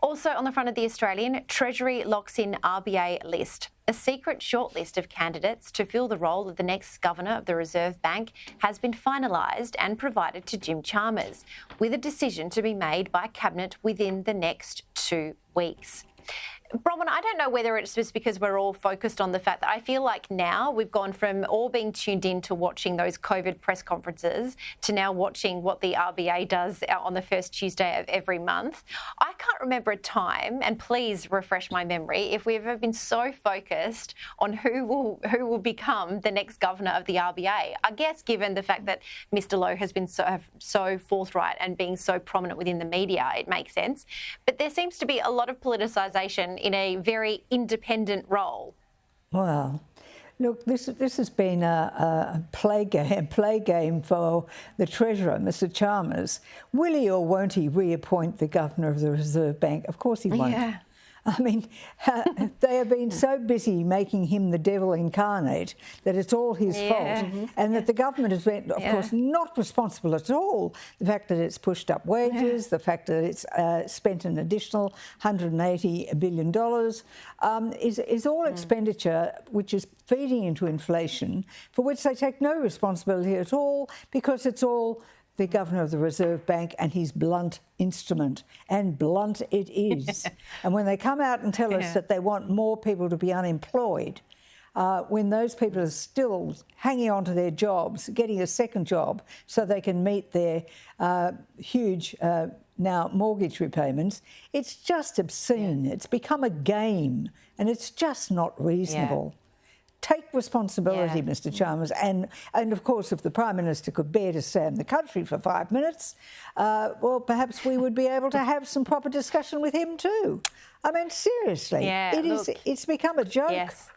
Also on the front of the Australian, Treasury locks in RBA list. A secret shortlist of candidates to fill the role of the next Governor of the Reserve Bank has been finalised and provided to Jim Chalmers, with a decision to be made by Cabinet within the next 2 weeks. Bronwyn, I don't know whether it's just because we're all focused on the fact that I feel like now we've gone from all being tuned in to watching those COVID press conferences to now watching what the RBA does on the first Tuesday of every month. I can't remember a time, and please refresh my memory, if we've ever been so focused on who will become the next governor of the RBA. I guess given the fact that Mr. Lowe has been so forthright and being so prominent within the media, it makes sense. But there seems to be a lot of politicisation in a very independent role. Well, look, this has been a play game for the Treasurer, Mr. Chalmers. Will he or won't he reappoint the Governor of the Reserve Bank? Of course he won't. Yeah. I mean, they have been so busy making him the devil incarnate that it's all his fault, and that the government has been, of course, not responsible at all. The fact that it's pushed up wages, the fact that it's spent an additional $180 billion is all expenditure which is feeding into inflation, for which they take no responsibility at all, because it's all the Governor of the Reserve Bank and his blunt instrument, and blunt it is. And when they come out and tell us that they want more people to be unemployed, when those people are still hanging on to their jobs, getting a second job so they can meet their huge now mortgage repayments, it's just obscene. It's become a game, and it's just not reasonable. Take responsibility, Mr. Chalmers, and of course, if the Prime Minister could bear to stay in the country for 5 minutes, well, perhaps we would be able to have some proper discussion with him too. I mean, seriously, it's become a joke. Yes.